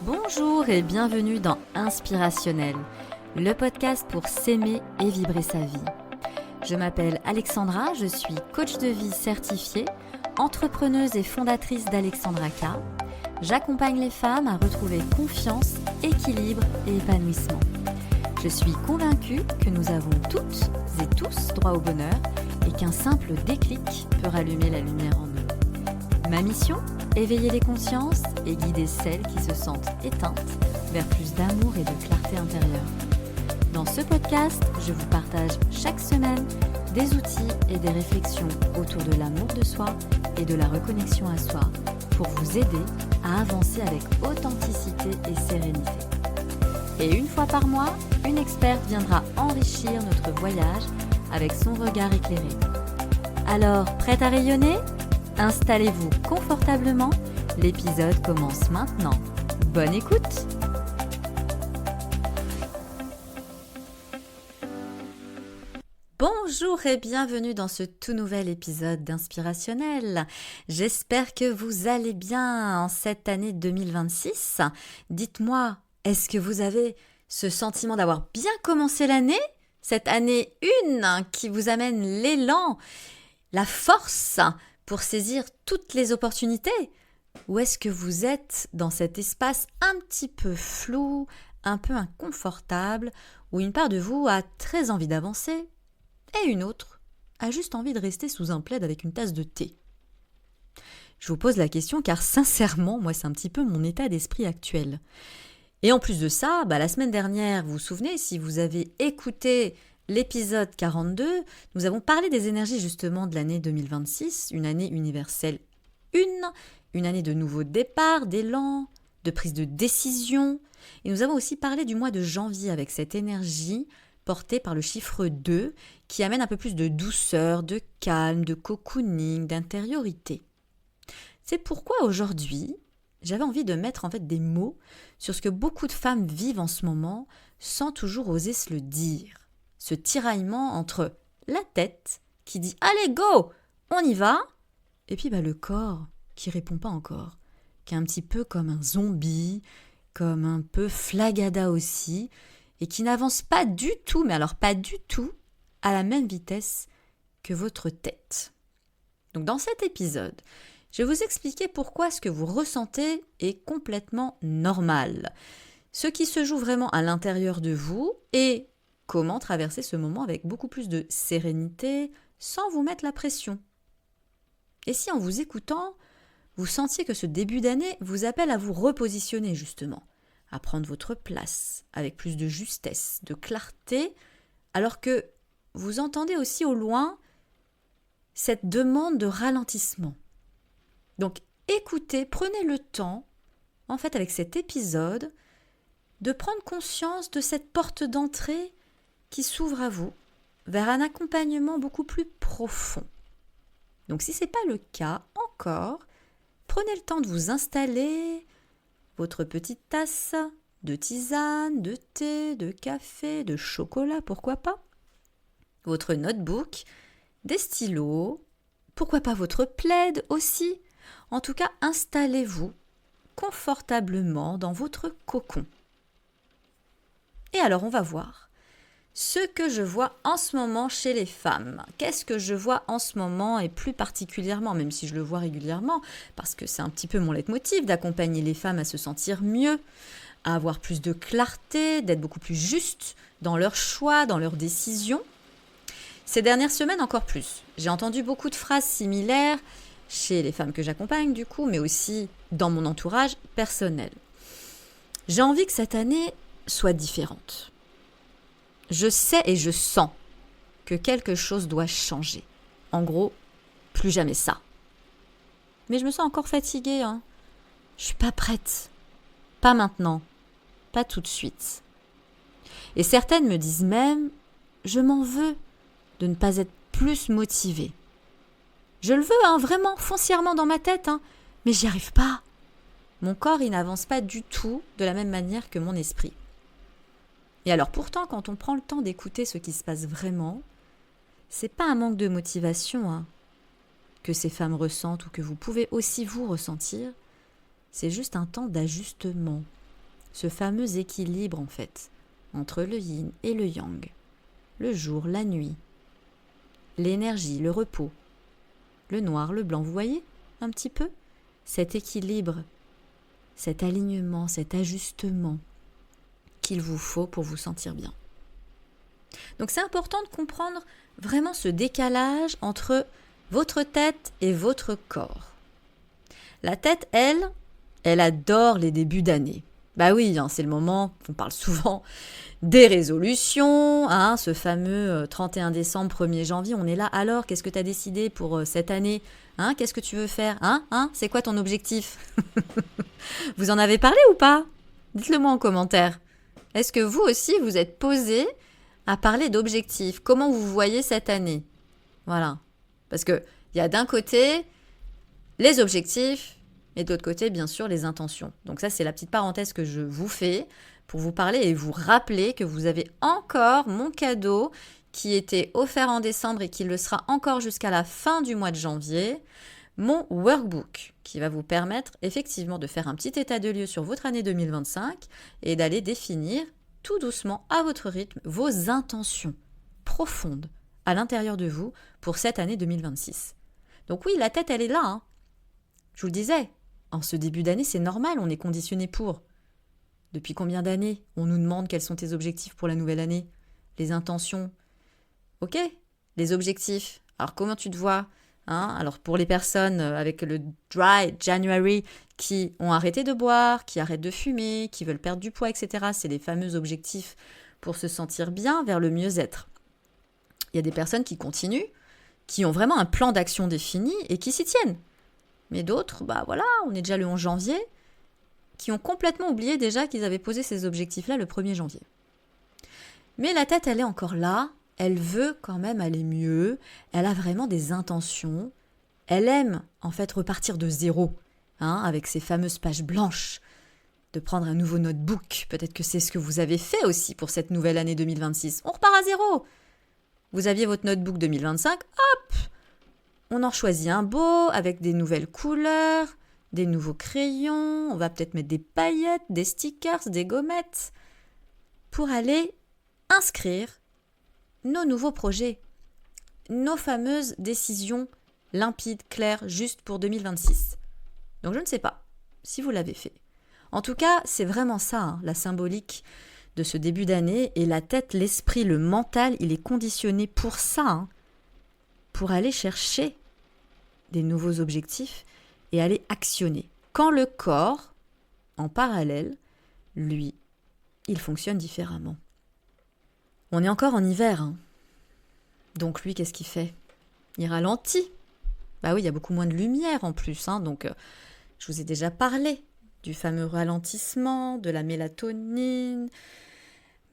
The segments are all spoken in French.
Bonjour et bienvenue dans Inspirationnel, le podcast pour s'aimer et vibrer sa vie. Je m'appelle Alexandra, je suis coach de vie certifiée, entrepreneuse et fondatrice d'Alexandra K. J'accompagne les femmes à retrouver confiance, équilibre et épanouissement. Je suis convaincue que nous avons toutes et tous droit au bonheur et qu'un simple déclic peut rallumer la lumière en nous. Ma mission ? Éveiller les consciences et guider celles qui se sentent éteintes vers plus d'amour et de clarté intérieure. Dans ce podcast, je vous partage chaque semaine des outils et des réflexions autour de l'amour de soi et de la reconnexion à soi pour vous aider à avancer avec authenticité et sérénité. Et une fois par mois, une experte viendra enrichir notre voyage avec son regard éclairé. Alors, prête à rayonner ? Installez-vous confortablement, l'épisode commence maintenant. Bonne écoute! Bonjour et bienvenue dans ce tout nouvel épisode d'Inspirationnel. J'espère que vous allez bien en cette année 2026. Dites-moi, est-ce que vous avez ce sentiment d'avoir bien commencé l'année? Cette année 1 qui vous amène l'élan, la force pour saisir toutes les opportunités? Ou est-ce que vous êtes dans cet espace un petit peu flou, un peu inconfortable, où une part de vous a très envie d'avancer et une autre a juste envie de rester sous un plaid avec une tasse de thé? Je vous pose la question car sincèrement, moi c'est un petit peu mon état d'esprit actuel. Et en plus de ça, la semaine dernière, vous vous souvenez, si vous avez écouté l'épisode 42, nous avons parlé des énergies justement de l'année 2026, une année universelle une année de nouveaux départs, d'élan, de prise de décision. Et nous avons aussi parlé du mois de janvier avec cette énergie portée par le chiffre 2 qui amène un peu plus de douceur, de calme, de cocooning, d'intériorité. C'est pourquoi aujourd'hui, j'avais envie de mettre en fait des mots sur ce que beaucoup de femmes vivent en ce moment sans toujours oser se le dire. Ce tiraillement entre la tête qui dit « Allez, go, on y va !» et puis le corps qui répond pas encore, qui est un petit peu comme un zombie, comme un peu flagada aussi, et qui n'avance pas du tout, mais alors pas du tout, à la même vitesse que votre tête. Donc dans cet épisode, je vais vous expliquer pourquoi ce que vous ressentez est complètement normal, ce qui se joue vraiment à l'intérieur de vous et comment traverser ce moment avec beaucoup plus de sérénité, sans vous mettre la pression. Et si en vous écoutant, vous sentiez que ce début d'année vous appelle à vous repositionner justement, à prendre votre place avec plus de justesse, de clarté, alors que vous entendez aussi au loin cette demande de ralentissement. Donc écoutez, prenez le temps, en fait avec cet épisode, de prendre conscience de cette porte d'entrée qui s'ouvre à vous vers un accompagnement beaucoup plus profond. Donc si ce n'est pas le cas encore, prenez le temps de vous installer, votre petite tasse de tisane, de thé, de café, de chocolat, pourquoi pas, votre notebook, des stylos, pourquoi pas votre plaid aussi. En tout cas, installez-vous confortablement dans votre cocon. Et alors on va voir ce que je vois en ce moment chez les femmes. Qu'est-ce que je vois en ce moment et plus particulièrement, même si je le vois régulièrement, parce que c'est un petit peu mon leitmotiv d'accompagner les femmes à se sentir mieux, à avoir plus de clarté, d'être beaucoup plus justes dans leurs choix, dans leurs décisions. Ces dernières semaines encore plus. J'ai entendu beaucoup de phrases similaires chez les femmes que j'accompagne du coup, mais aussi dans mon entourage personnel. J'ai envie que cette année soit différente. Je sais et je sens que quelque chose doit changer. En gros, plus jamais ça. Mais je me sens encore fatiguée. Je suis pas prête. Pas maintenant. Pas tout de suite. Et certaines me disent même, je m'en veux de ne pas être plus motivée. Je le veux, vraiment, foncièrement dans ma tête, mais j'y arrive pas. Mon corps, il n'avance pas du tout de la même manière que mon esprit. Et alors pourtant, quand on prend le temps d'écouter ce qui se passe vraiment, c'est pas un manque de motivation que ces femmes ressentent ou que vous pouvez aussi vous ressentir, c'est juste un temps d'ajustement, ce fameux équilibre en fait, entre le yin et le yang, le jour, la nuit, l'énergie, le repos, le noir, le blanc, vous voyez un petit peu cet équilibre, cet alignement, cet ajustement qu'il vous faut pour vous sentir bien. Donc c'est important de comprendre vraiment ce décalage entre votre tête et votre corps. La tête, elle adore les débuts d'année. Bah oui, c'est le moment, on parle souvent des résolutions, ce fameux 31 décembre, 1er janvier, on est là. Alors, qu'est-ce que tu as décidé pour cette année ? Qu'est-ce que tu veux faire ? C'est quoi ton objectif ? Vous en avez parlé ou pas ? Dites-le moi en commentaire. Est-ce que vous aussi, vous êtes posé à parler d'objectifs ? Comment vous voyez cette année ? Voilà. Parce qu'il y a d'un côté les objectifs et de l'autre côté, bien sûr, les intentions. Donc ça, c'est la petite parenthèse que je vous fais pour vous parler et vous rappeler que vous avez encore mon cadeau qui était offert en décembre et qui le sera encore jusqu'à la fin du mois de janvier, mon workbook qui va vous permettre effectivement de faire un petit état de lieu sur votre année 2025 et d'aller définir tout doucement à votre rythme vos intentions profondes à l'intérieur de vous pour cette année 2026. Donc oui, la tête, elle est là. Je vous le disais, en ce début d'année, c'est normal, on est conditionné pour. Depuis combien d'années on nous demande quels sont tes objectifs pour la nouvelle année ? Les intentions. Ok, les objectifs. Alors comment tu te vois ? Alors pour les personnes avec le Dry January qui ont arrêté de boire, qui arrêtent de fumer, qui veulent perdre du poids, etc. C'est les fameux objectifs pour se sentir bien vers le mieux-être. Il y a des personnes qui continuent, qui ont vraiment un plan d'action défini et qui s'y tiennent. Mais d'autres, on est déjà le 11 janvier, qui ont complètement oublié déjà qu'ils avaient posé ces objectifs-là le 1er janvier. Mais la tête, elle est encore là, elle veut quand même aller mieux, elle a vraiment des intentions, elle aime en fait repartir de zéro, avec ces fameuses pages blanches, de prendre un nouveau notebook, peut-être que c'est ce que vous avez fait aussi pour cette nouvelle année 2026. On repart à zéro. Vous aviez votre notebook 2025, hop, on en choisit un beau, avec des nouvelles couleurs, des nouveaux crayons, on va peut-être mettre des paillettes, des stickers, des gommettes, pour aller inscrire nos nouveaux projets, nos fameuses décisions limpides, claires, justes pour 2026. Donc je ne sais pas si vous l'avez fait. En tout cas, c'est vraiment ça, la symbolique de ce début d'année, et la tête, l'esprit, le mental, il est conditionné pour ça, pour aller chercher des nouveaux objectifs et aller actionner. Quand le corps, en parallèle, lui, il fonctionne différemment. On est encore en hiver, donc lui, qu'est-ce qu'il fait ? Il ralentit. Oui, il y a beaucoup moins de lumière en plus, donc je vous ai déjà parlé du fameux ralentissement, de la mélatonine,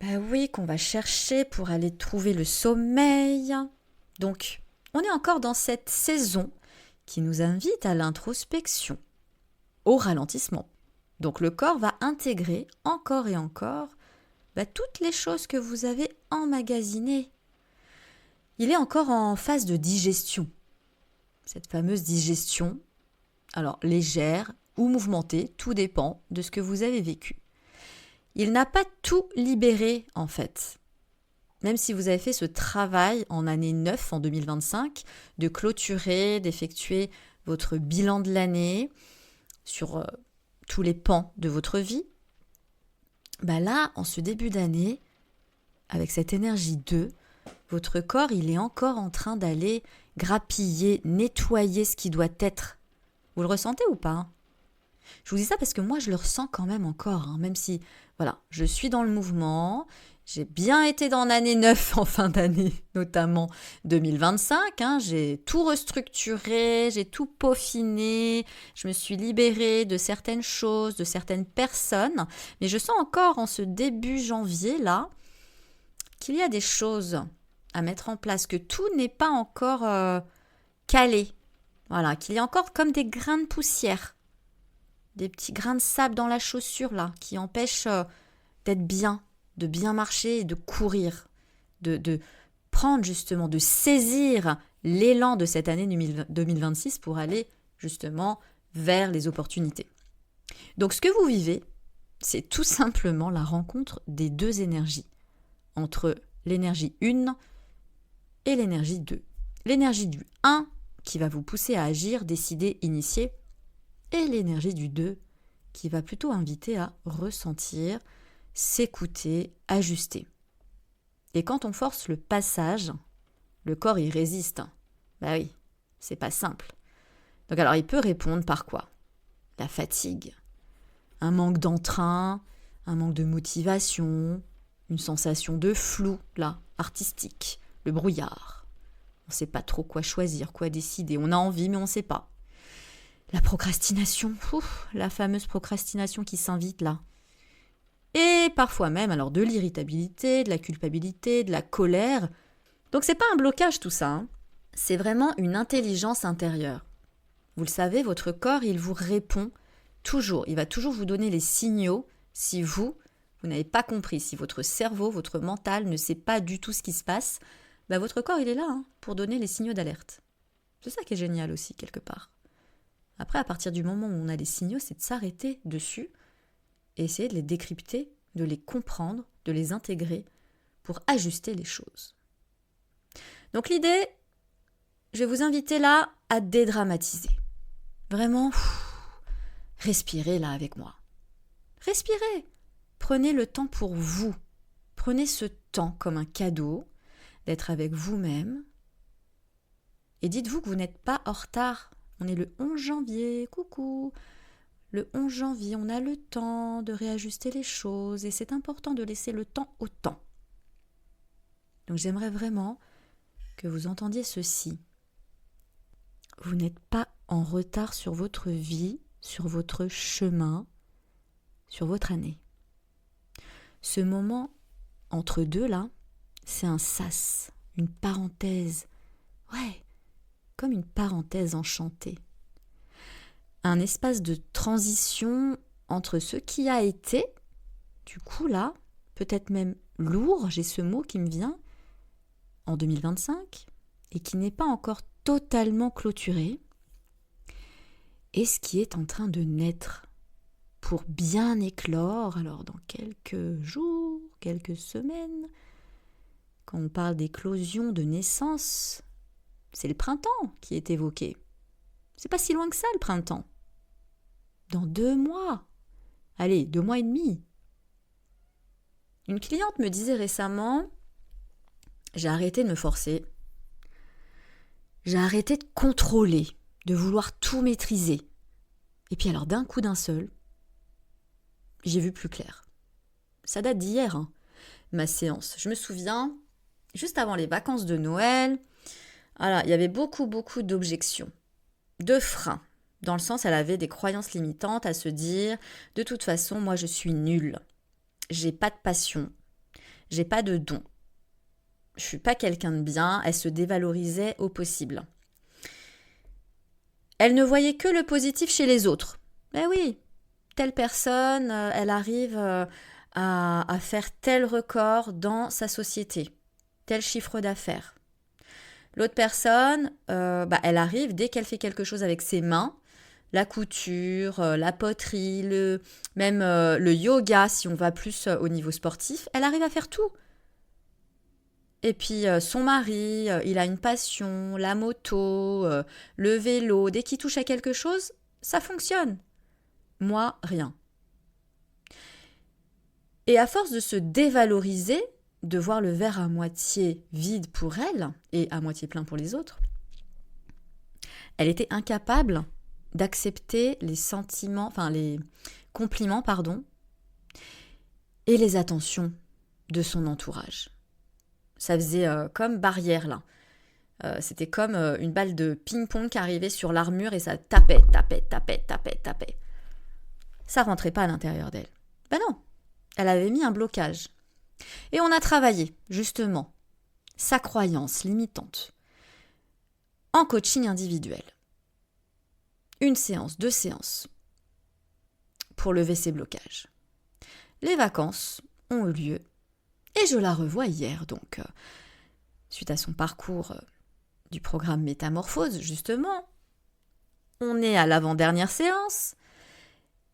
oui, qu'on va chercher pour aller trouver le sommeil. Donc, on est encore dans cette saison qui nous invite à l'introspection, au ralentissement. Donc le corps va intégrer encore et encore toutes les choses que vous avez emmagasinées. Il est encore en phase de digestion. Cette fameuse digestion, alors légère ou mouvementée, tout dépend de ce que vous avez vécu. Il n'a pas tout libéré en fait. Même si vous avez fait ce travail en année 9, en 2025, de clôturer, d'effectuer votre bilan de l'année sur tous les pans de votre vie, là, en ce début d'année, avec cette énergie 2, votre corps, il est encore en train d'aller grappiller, nettoyer ce qui doit être. Vous le ressentez ou pas ? Je vous dis ça parce que moi, je le ressens quand même encore, même si, je suis dans le mouvement. J'ai bien été dans l'année 9 en fin d'année, notamment 2025. J'ai tout restructuré, j'ai tout peaufiné, je me suis libérée de certaines choses, de certaines personnes. Mais je sens encore en ce début janvier-là qu'il y a des choses à mettre en place, que tout n'est pas encore calé. Voilà, qu'il y a encore comme des grains de poussière, des petits grains de sable dans la chaussure là, qui empêchent d'être bien, de bien marcher et de courir, de prendre justement, de saisir l'élan de cette année 2026 pour aller justement vers les opportunités. Donc ce que vous vivez, C'est tout simplement la rencontre des deux énergies, entre l'énergie 1 et l'énergie 2. L'énergie du 1 qui va vous pousser à agir, décider, initier, et l'énergie du 2 qui va plutôt inviter à ressentir, s'écouter, ajuster. Et quand on force le passage, le corps y résiste. Bah oui, c'est pas simple. Donc alors il peut répondre par quoi ? La fatigue, un manque d'entrain, un manque de motivation, une sensation de flou, là, artistique, le brouillard. On ne sait pas trop quoi choisir, quoi décider. On a envie, mais on ne sait pas. La procrastination, la fameuse procrastination qui s'invite là. Et parfois même, alors de l'irritabilité, de la culpabilité, de la colère. Donc c'est pas un blocage tout ça, hein. C'est vraiment une intelligence intérieure. Vous le savez, votre corps, il vous répond toujours. Il va toujours vous donner les signaux si vous n'avez pas compris, si votre cerveau, votre mental ne sait pas du tout ce qui se passe. Votre corps, il est là pour donner les signaux d'alerte. C'est ça qui est génial aussi, quelque part. Après, à partir du moment où on a les signaux, c'est de s'arrêter dessus et essayer de les décrypter, de les comprendre, de les intégrer pour ajuster les choses. Donc l'idée, je vais vous inviter là à dédramatiser. Vraiment, respirez là avec moi. Respirez. Prenez le temps pour vous. Prenez ce temps comme un cadeau d'être avec vous-même. Et dites-vous que vous n'êtes pas en retard. On est le 11 janvier, coucou. Le 11 janvier, on a le temps de réajuster les choses et c'est important de laisser le temps au temps. Donc j'aimerais vraiment que vous entendiez ceci. Vous n'êtes pas en retard sur votre vie, sur votre chemin, sur votre année. Ce moment entre deux là, c'est un sas, une parenthèse. Ouais, comme une parenthèse enchantée. Un espace de transition entre ce qui a été, du coup là, peut-être même lourd, j'ai ce mot qui me vient, en 2025, et qui n'est pas encore totalement clôturé, et ce qui est en train de naître pour bien éclore, alors dans quelques jours, quelques semaines, quand on parle d'éclosion, de naissance, c'est le printemps qui est évoqué. C'est pas si loin que ça le printemps. Dans 2 mois. Allez, 2 mois et demi. Une cliente me disait récemment, j'ai arrêté de me forcer. J'ai arrêté de contrôler, de vouloir tout maîtriser. Et puis alors d'un coup d'un seul, j'ai vu plus clair. Ça date d'hier, ma séance. Je me souviens, juste avant les vacances de Noël, voilà, il y avait beaucoup d'objections, de freins. Dans le sens, elle avait des croyances limitantes à se dire « De toute façon, moi je suis nulle. J'ai pas de passion. J'ai pas de don. Je suis pas quelqu'un de bien. » Elle se dévalorisait au possible. Elle ne voyait que le positif chez les autres. Eh oui, telle personne, elle arrive à faire tel record dans sa société, tel chiffre d'affaires. L'autre personne, elle arrive, dès qu'elle fait quelque chose avec ses mains, la couture, la poterie, même le yoga, si on va plus au niveau sportif, elle arrive à faire tout. Et puis son mari, il a une passion, la moto, le vélo, dès qu'il touche à quelque chose, ça fonctionne. Moi, rien. Et à force de se dévaloriser, de voir le verre à moitié vide pour elle et à moitié plein pour les autres, elle était incapable d'accepter les sentiments, les compliments, et les attentions de son entourage. Ça faisait comme barrière là. C'était comme une balle de ping-pong qui arrivait sur l'armure et ça tapait. Ça rentrait pas à l'intérieur d'elle. Ben non, elle avait mis un blocage. Et on a travaillé, justement, sa croyance limitante en coaching individuel. 1 séance, 2 séances pour lever ses blocages. Les vacances ont eu lieu et je la revois hier, donc, suite à son parcours du programme Métamorphose, justement. On est à l'avant-dernière séance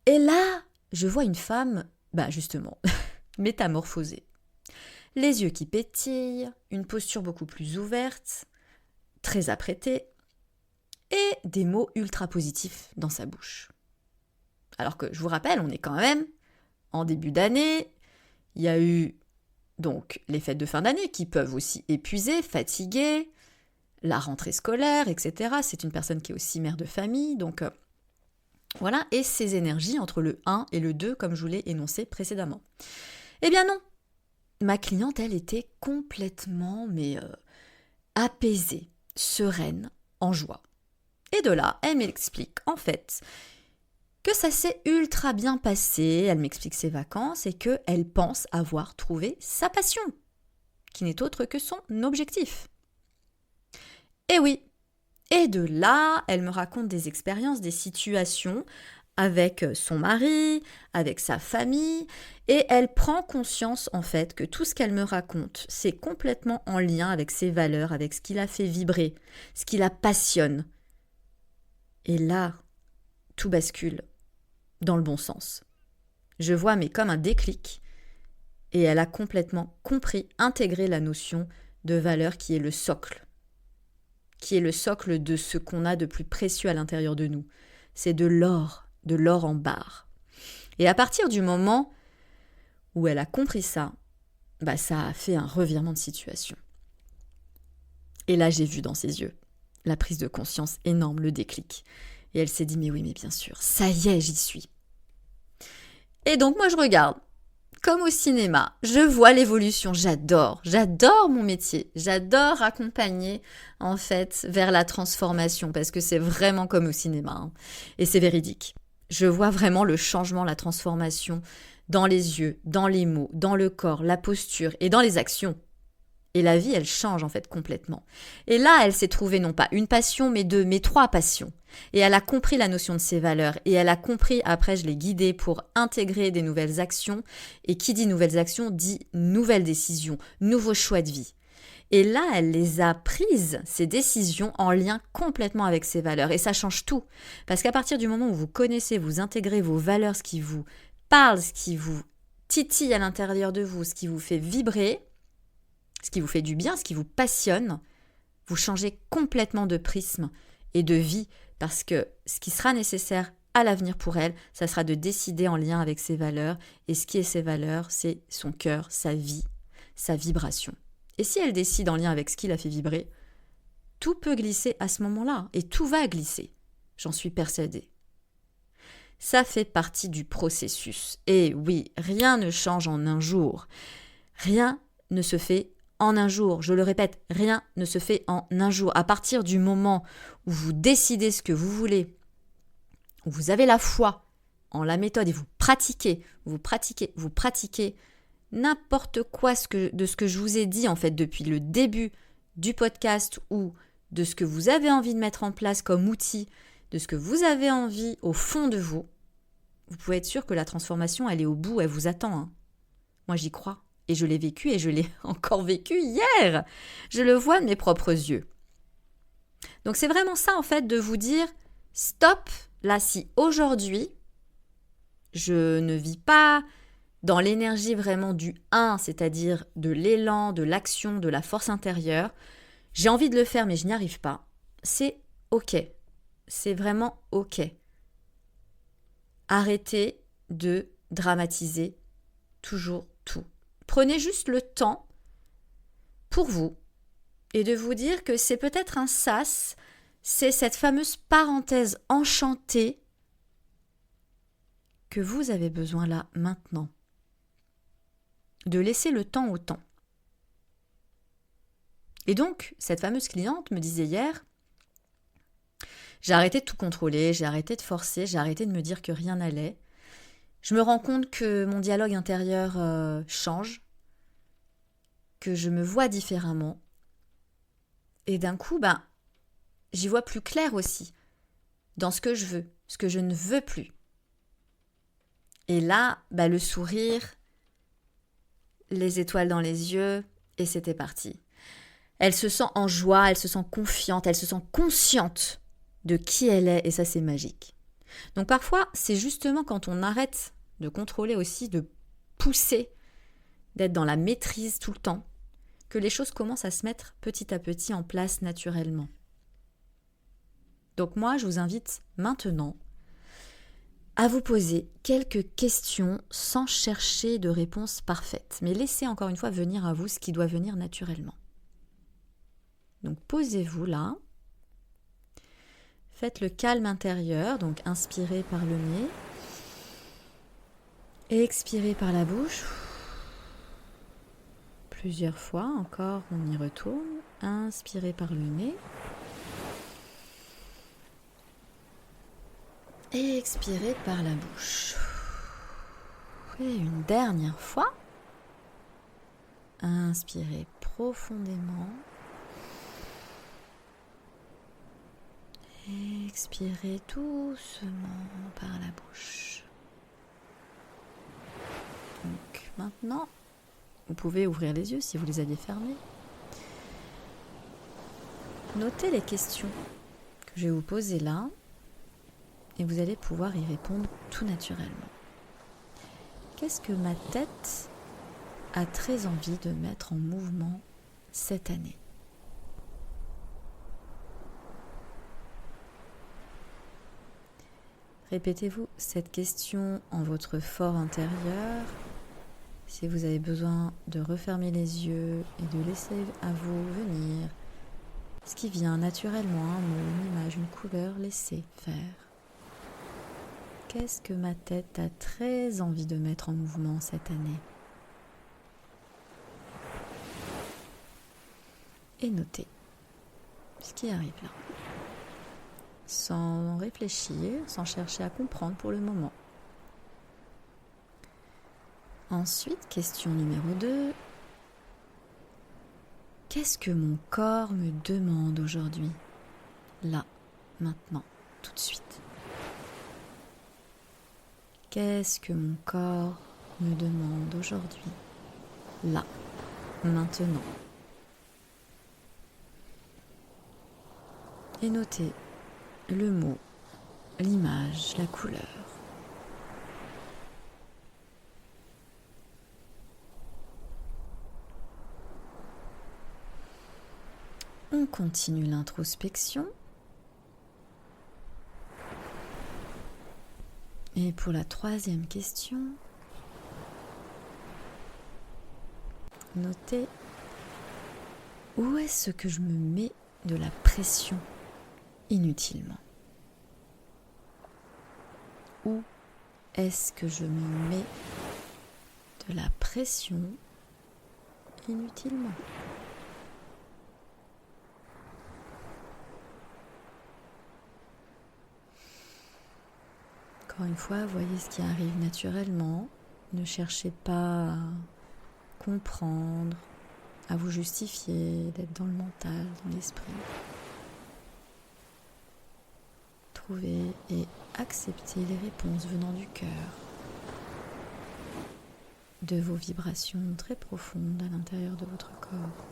et là, je vois une femme justement, métamorphosée. Les yeux qui pétillent, une posture beaucoup plus ouverte, très apprêtée, et des mots ultra positifs dans sa bouche. Alors que, je vous rappelle, on est quand même en début d'année, il y a eu donc les fêtes de fin d'année qui peuvent aussi épuiser, fatiguer, la rentrée scolaire, etc. C'est une personne qui est aussi mère de famille, donc voilà, et ses énergies entre le 1 et le 2, comme je vous l'ai énoncé précédemment. Eh bien non, ma cliente, elle était complètement, apaisée, sereine, en joie. Et de là, elle m'explique, en fait, que ça s'est ultra bien passé, elle m'explique ses vacances, et qu'elle pense avoir trouvé sa passion, qui n'est autre que son objectif. Et oui, et de là, elle me raconte des expériences, des situations avec son mari, avec sa famille, et elle prend conscience en fait que tout ce qu'elle me raconte, c'est complètement en lien avec ses valeurs, avec ce qui la fait vibrer, ce qui la passionne. Et là, tout bascule dans le bon sens. Je vois mais comme un déclic, et elle a complètement compris, intégré la notion de valeur qui est le socle de ce qu'on a de plus précieux à l'intérieur de nous. C'est de l'or en barre. Et à partir du moment où elle a compris ça, ça a fait un revirement de situation. Et là, j'ai vu dans ses yeux la prise de conscience énorme, le déclic. Et elle s'est dit, mais oui, mais bien sûr, ça y est, j'y suis. Et donc, moi, je regarde. Comme au cinéma, je vois l'évolution, j'adore mon métier, j'adore accompagner en fait vers la transformation parce que c'est vraiment comme au cinéma et c'est véridique. Je vois vraiment le changement, la transformation dans les yeux, dans les mots, dans le corps, la posture et dans les actions. Et la vie, elle change en fait complètement. Et là, elle s'est trouvée non pas une passion, mais deux, mais trois passions. Et elle a compris la notion de ses valeurs. Et elle a compris, après je l'ai guidée pour intégrer des nouvelles actions. Et qui dit nouvelles actions, dit nouvelles décisions, nouveaux choix de vie. Et là, elle les a prises, ces décisions, en lien complètement avec ses valeurs. Et ça change tout. Parce qu'à partir du moment où vous connaissez, vous intégrez vos valeurs, ce qui vous parle, ce qui vous titille à l'intérieur de vous, ce qui vous fait vibrer, ce qui vous fait du bien, ce qui vous passionne, vous changez complètement de prisme et de vie parce que ce qui sera nécessaire à l'avenir pour elle, ça sera de décider en lien avec ses valeurs. Et ce qui est ses valeurs, c'est son cœur, sa vie, sa vibration. Et si elle décide en lien avec ce qui la fait vibrer, tout peut glisser à ce moment-là et tout va glisser. J'en suis persuadée. Ça fait partie du processus. Et oui, rien ne change en un jour. Rien ne se fait en un jour. Je le répète, rien ne se fait en un jour. À partir du moment où vous décidez ce que vous voulez, où vous avez la foi en la méthode et vous pratiquez n'importe quoi de ce que je vous ai dit en fait depuis le début du podcast ou de ce que vous avez envie de mettre en place comme outil, de ce que vous avez envie au fond de vous, vous pouvez être sûr que la transformation, elle est au bout, elle vous attend. Moi, j'y crois. Et je l'ai vécu et je l'ai encore vécu hier. Je le vois de mes propres yeux. Donc, c'est vraiment ça, en fait, de vous dire, stop, là, si aujourd'hui, je ne vis pas dans l'énergie vraiment du 1, c'est-à-dire de l'élan, de l'action, de la force intérieure, j'ai envie de le faire, mais je n'y arrive pas. C'est OK. C'est vraiment OK. Arrêtez de dramatiser toujours tout. Prenez juste le temps pour vous et de vous dire que c'est peut-être un sas, c'est cette fameuse parenthèse enchantée que vous avez besoin là, maintenant. De laisser le temps au temps. Et donc, cette fameuse cliente me disait hier, j'ai arrêté de tout contrôler, j'ai arrêté de forcer, j'ai arrêté de me dire que rien n'allait. Je me rends compte que mon dialogue intérieur change, que je me vois différemment. Et d'un coup, j'y vois plus clair aussi dans ce que je veux, ce que je ne veux plus. Et là, le sourire, les étoiles dans les yeux, et c'était parti. Elle se sent en joie, elle se sent confiante, elle se sent consciente de qui elle est, et ça c'est magique. Donc parfois, c'est justement quand on arrête de contrôler aussi, de pousser, d'être dans la maîtrise tout le temps, que les choses commencent à se mettre petit à petit en place naturellement. Donc moi, je vous invite maintenant à vous poser quelques questions sans chercher de réponse parfaite, mais laissez encore une fois venir à vous ce qui doit venir naturellement. Donc posez-vous là, faites le calme intérieur, donc inspirez par le nez, expirez par la bouche. Plusieurs fois, encore, on y retourne. Inspirez par le nez. Et expirez par la bouche. Et une dernière fois. Inspirez profondément. Expirez doucement par la bouche. Donc maintenant, vous pouvez ouvrir les yeux si vous les aviez fermés. Notez les questions que je vais vous poser là et vous allez pouvoir y répondre tout naturellement. Qu'est-ce que ma tête a très envie de mettre en mouvement cette année ? Répétez-vous cette question en votre fort intérieur. Si vous avez besoin de refermer les yeux et de laisser à vous venir ce qui vient naturellement, un mot, une image, une couleur, laissez faire. Qu'est-ce que ma tête a très envie de mettre en mouvement cette année ? Et notez ce qui arrive là. Sans réfléchir, sans chercher à comprendre pour le moment. Ensuite, question numéro 2. Qu'est-ce que mon corps me demande aujourd'hui ? Là, maintenant, tout de suite. Qu'est-ce que mon corps me demande aujourd'hui ? Là, maintenant. Et notez le mot, l'image, la couleur. On continue l'introspection. Et pour la 3e question, notez où est-ce que je me mets de la pression inutilement ? Où est-ce que je me mets de la pression inutilement ? Encore une fois, voyez ce qui arrive naturellement. Ne cherchez pas à comprendre, à vous justifier, d'être dans le mental, dans l'esprit. Trouvez et acceptez les réponses venant du cœur, de vos vibrations très profondes à l'intérieur de votre corps.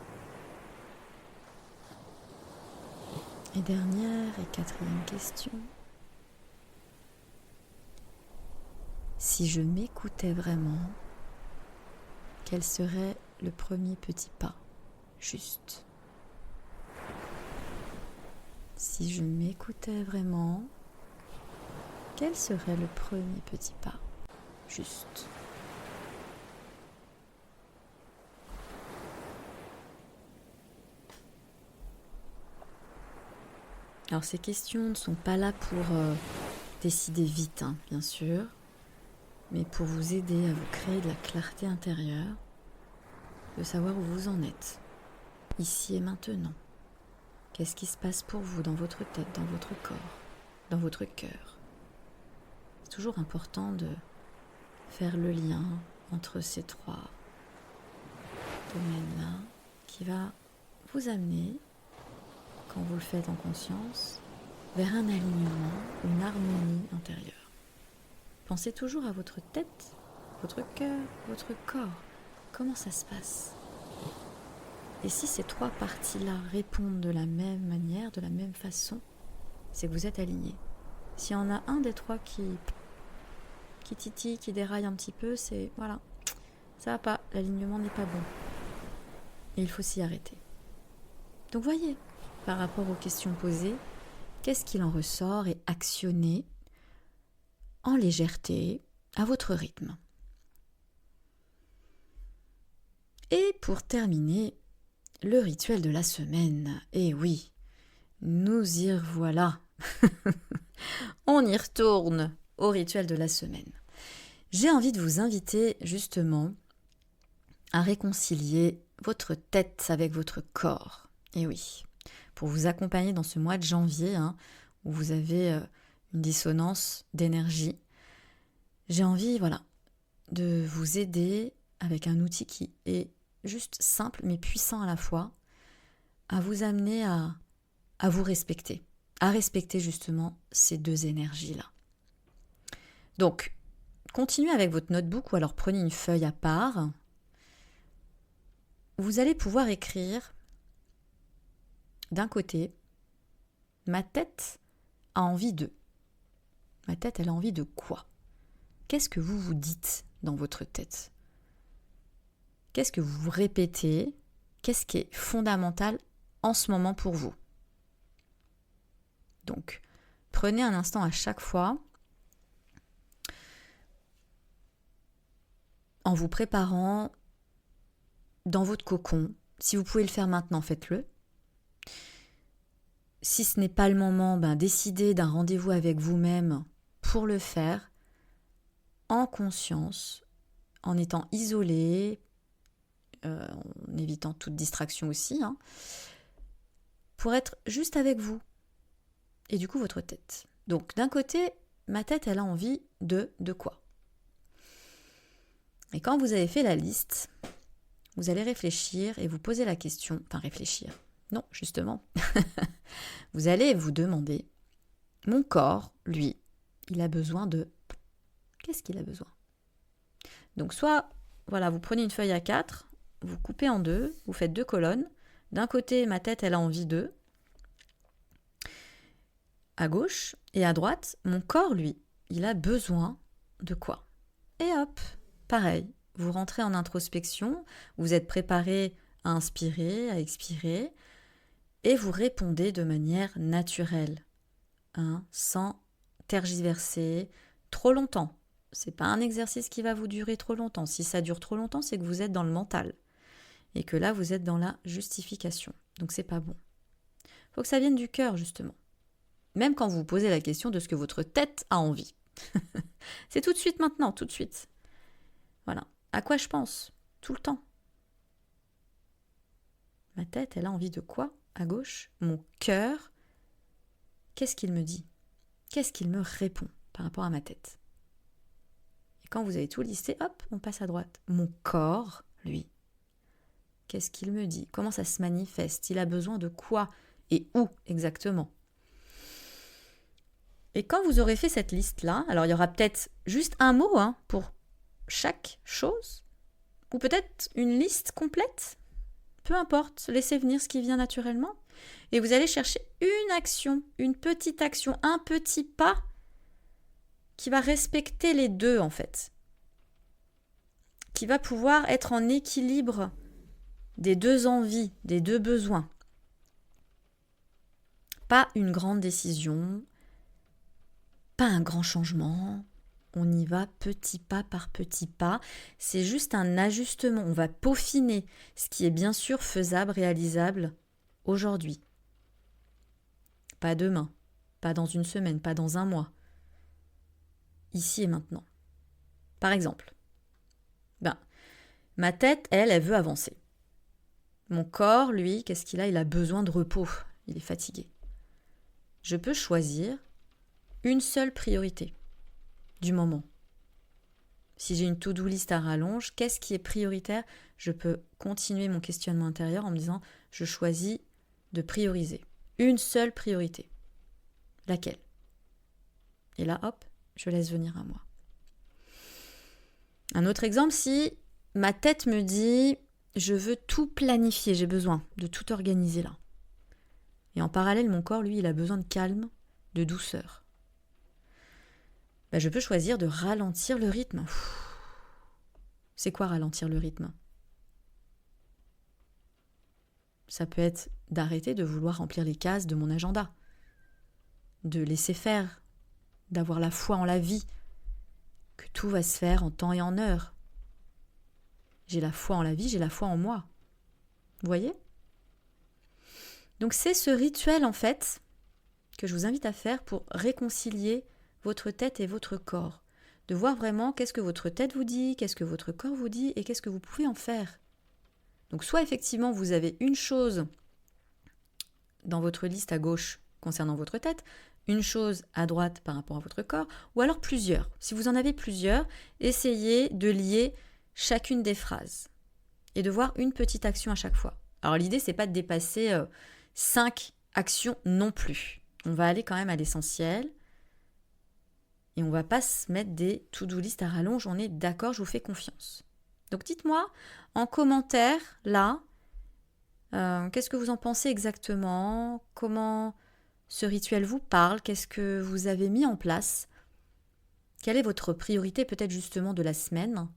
Et dernière et 4e question. Si je m'écoutais vraiment, quel serait le premier petit pas, juste ? Si je m'écoutais vraiment, quel serait le premier petit pas, juste ? Alors ces questions ne sont pas là pour décider vite, bien sûr, mais pour vous aider à vous créer de la clarté intérieure, de savoir où vous en êtes, ici et maintenant. Qu'est-ce qui se passe pour vous dans votre tête, dans votre corps, dans votre cœur ? C'est toujours important de faire le lien entre ces 3 domaines-là qui va vous amener, quand vous le faites en conscience, vers un alignement, une harmonie intérieure. Pensez toujours à votre tête, votre cœur, votre corps. Comment ça se passe ? Et si ces 3 parties-là répondent de la même manière, de la même façon, c'est que vous êtes aligné. S'il y en a un des 3 qui titille, qui déraille un petit peu, c'est voilà, Ça va pas, l'alignement n'est pas bon. Et il faut s'y arrêter. Donc voyez, par rapport aux questions posées, qu'est-ce qu'il en ressort et actionnez en légèreté, à votre rythme. Et pour terminer, le rituel de la semaine. Et oui, nous y revoilà. On y retourne au rituel de la semaine. J'ai envie de vous inviter justement à réconcilier votre tête avec votre corps. Et oui, pour vous accompagner dans ce mois de janvier, où vous avez une dissonance d'énergie, j'ai envie, de vous aider avec un outil qui est juste simple mais puissant à la fois, à vous amener à vous respecter, à respecter justement ces deux énergies-là. Donc, continuez avec votre notebook ou alors prenez une feuille à part. Vous allez pouvoir écrire d'un côté, ma tête a envie de. Ma tête, elle a envie de quoi ? Qu'est-ce que vous vous dites dans votre tête ? Qu'est-ce que vous vous répétez ? Qu'est-ce qui est fondamental en ce moment pour vous ? Donc, prenez un instant à chaque fois en vous préparant dans votre cocon. Si vous pouvez le faire maintenant, faites-le. Si ce n'est pas le moment, décidez d'un rendez-vous avec vous-même pour le faire en conscience, en étant isolé, en évitant toute distraction aussi, pour être juste avec vous et du coup votre tête. Donc d'un côté, ma tête, elle a envie de quoi ? Et quand vous avez fait la liste, vous allez réfléchir et vous poser la question, non, justement, vous allez vous demander, mon corps, lui, il a besoin de... Qu'est-ce qu'il a besoin ? Donc soit, vous prenez une feuille A4, vous coupez en deux, vous faites 2 colonnes. D'un côté, ma tête, elle a envie de... À gauche et à droite, mon corps, lui, il a besoin de quoi ? Et hop, pareil, vous rentrez en introspection, vous êtes préparé à inspirer, à expirer, et vous répondez de manière naturelle, sans tergiverser trop longtemps. C'est pas un exercice qui va vous durer trop longtemps. Si ça dure trop longtemps, c'est que vous êtes dans le mental. Et que là, vous êtes dans la justification. Donc, c'est pas bon. Il faut que ça vienne du cœur, justement. Même quand vous vous posez la question de ce que votre tête a envie. C'est tout de suite maintenant, tout de suite. Voilà. À quoi je pense ? Tout le temps. Ma tête, elle a envie de quoi ? À gauche, mon cœur, qu'est-ce qu'il me dit ? Qu'est-ce qu'il me répond par rapport à ma tête ? Et quand vous avez tout listé, hop, on passe à droite. Mon corps, lui, qu'est-ce qu'il me dit ? Comment ça se manifeste ? Il a besoin de quoi ? Et où exactement ? Et quand vous aurez fait cette liste-là, alors il y aura peut-être juste un mot pour chaque chose, ou peut-être une liste complète. Peu importe, laissez venir ce qui vient naturellement. Et vous allez chercher une action, une petite action, un petit pas qui va respecter les deux en fait. Qui va pouvoir être en équilibre des deux envies, des deux besoins. Pas une grande décision, pas un grand changement. On y va petit pas par petit pas. C'est juste un ajustement. On va peaufiner ce qui est bien sûr faisable, réalisable aujourd'hui. Pas demain, pas dans une semaine, pas dans un mois. Ici et maintenant. Par exemple, ma tête, elle veut avancer. Mon corps, lui, qu'est-ce qu'il a ? Il a besoin de repos. Il est fatigué. Je peux choisir une seule priorité du moment. Si j'ai une to-do list à rallonge, qu'est-ce qui est prioritaire ? Je peux continuer mon questionnement intérieur en me disant, je choisis de prioriser. Une seule priorité. Laquelle ? Et là, hop, je laisse venir à moi. Un autre exemple, si ma tête me dit, je veux tout planifier, j'ai besoin de tout organiser là. Et en parallèle, mon corps, lui, il a besoin de calme, de douceur. Je peux choisir de ralentir le rythme. C'est quoi ralentir le rythme? Ça peut être d'arrêter de vouloir remplir les cases de mon agenda, de laisser faire, d'avoir la foi en la vie, que tout va se faire en temps et en heure. J'ai la foi en la vie, j'ai la foi en moi. Vous voyez? Donc c'est ce rituel en fait que je vous invite à faire pour réconcilier votre tête et votre corps. De voir vraiment qu'est-ce que votre tête vous dit, qu'est-ce que votre corps vous dit et qu'est-ce que vous pouvez en faire. Donc soit effectivement vous avez une chose dans votre liste à gauche concernant votre tête, une chose à droite par rapport à votre corps, ou alors plusieurs. Si vous en avez plusieurs, essayez de lier chacune des phrases et de voir une petite action à chaque fois. Alors l'idée, c'est pas de dépasser 5 actions non plus. On va aller quand même à l'essentiel et on va pas se mettre des to-do list à rallonge. On est d'accord, je vous fais confiance. Donc dites-moi en commentaire, là, qu'est-ce que vous en pensez exactement? Comment ce rituel vous parle? Qu'est-ce que vous avez mis en place? Quelle est votre priorité peut-être justement de la semaine?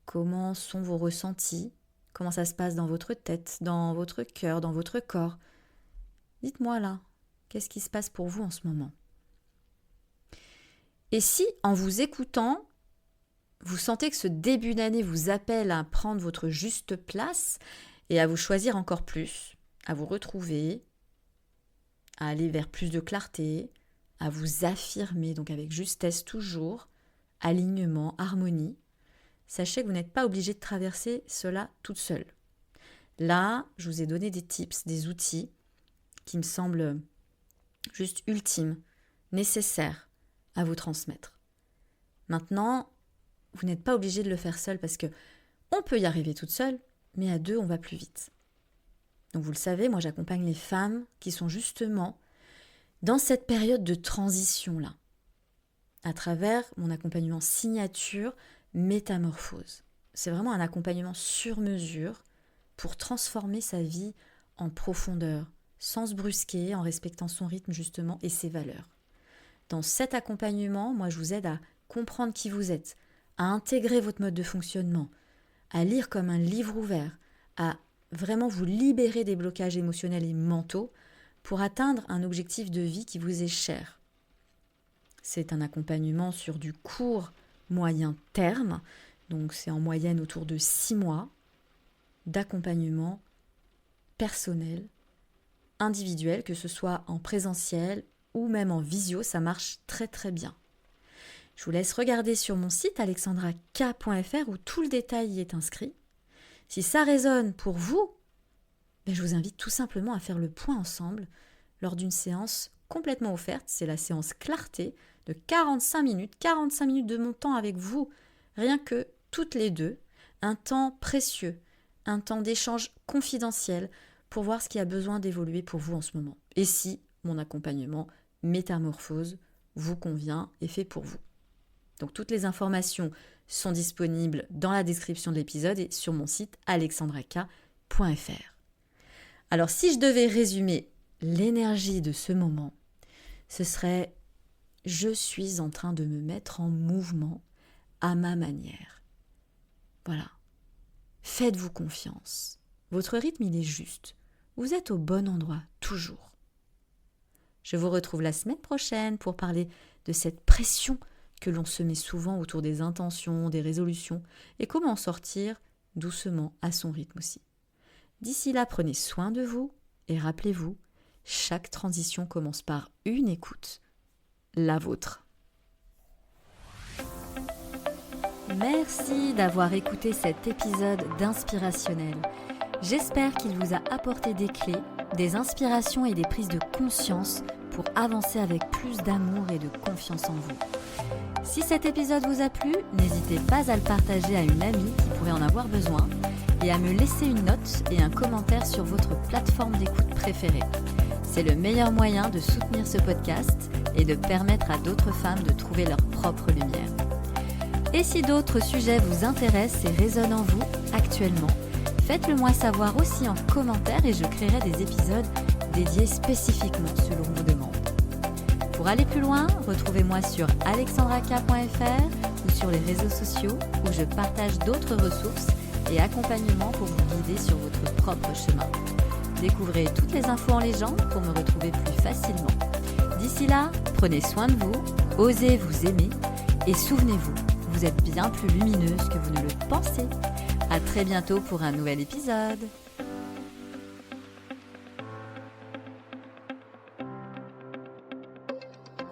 Comment sont vos ressentis? Comment ça se passe dans votre tête, dans votre cœur, dans votre corps? Dites-moi là, qu'est-ce qui se passe pour vous en ce moment? Et si, en vous écoutant, vous sentez que ce début d'année vous appelle à prendre votre juste place et à vous choisir encore plus, à vous retrouver, à aller vers plus de clarté, à vous affirmer, donc avec justesse toujours, alignement, harmonie, sachez que vous n'êtes pas obligé de traverser cela toute seule. Là, je vous ai donné des tips, des outils qui me semblent juste ultimes, nécessaires à vous transmettre. Maintenant, vous n'êtes pas obligé de le faire seul parce que on peut y arriver toute seule, mais à deux, on va plus vite. Donc vous le savez, moi j'accompagne les femmes qui sont justement dans cette période de transition-là, à travers mon accompagnement signature Métamorphose. C'est vraiment un accompagnement sur mesure pour transformer sa vie en profondeur, sans se brusquer, en respectant son rythme justement et ses valeurs. Dans cet accompagnement, moi je vous aide à comprendre qui vous êtes, à intégrer votre mode de fonctionnement, à lire comme un livre ouvert, à vraiment vous libérer des blocages émotionnels et mentaux pour atteindre un objectif de vie qui vous est cher. C'est un accompagnement sur du court, moyen terme, donc c'est en moyenne autour de 6 mois d'accompagnement personnel, individuel, que ce soit en présentiel ou même en visio, ça marche très très bien. Je vous laisse regarder sur mon site alexandrak.fr où tout le détail y est inscrit. Si ça résonne pour vous, je vous invite tout simplement à faire le point ensemble lors d'une séance complètement offerte. C'est la séance clarté de 45 minutes de mon temps avec vous, rien que toutes les deux, un temps précieux, un temps d'échange confidentiel pour voir ce qui a besoin d'évoluer pour vous en ce moment. Et si mon accompagnement Métamorphose vous convient et fait pour vous. Donc toutes les informations sont disponibles dans la description de l'épisode et sur mon site alexandrak.fr. Alors si je devais résumer l'énergie de ce moment, ce serait « Je suis en train de me mettre en mouvement à ma manière ». Voilà. Faites-vous confiance. Votre rythme, il est juste. Vous êtes au bon endroit, toujours. Je vous retrouve la semaine prochaine pour parler de cette pression que l'on se met souvent autour des intentions, des résolutions, et comment en sortir doucement à son rythme aussi. D'ici là, prenez soin de vous et rappelez-vous, chaque transition commence par une écoute, la vôtre. Merci d'avoir écouté cet épisode d'Inspirationnel. J'espère qu'il vous a apporté des clés, des inspirations et des prises de conscience pour avancer avec plus d'amour et de confiance en vous. Si cet épisode vous a plu, n'hésitez pas à le partager à une amie qui pourrait en avoir besoin et à me laisser une note et un commentaire sur votre plateforme d'écoute préférée. C'est le meilleur moyen de soutenir ce podcast et de permettre à d'autres femmes de trouver leur propre lumière. Et si d'autres sujets vous intéressent et résonnent en vous actuellement, faites-le moi savoir aussi en commentaire et je créerai des épisodes dédiés spécifiquement selon vos demandes. Pour aller plus loin, retrouvez-moi sur alexandrak.fr ou sur les réseaux sociaux où je partage d'autres ressources et accompagnements pour vous guider sur votre propre chemin. Découvrez toutes les infos en légende pour me retrouver plus facilement. D'ici là, prenez soin de vous, osez vous aimer et souvenez-vous, vous êtes bien plus lumineuse que vous ne le pensez. À très bientôt pour un nouvel épisode.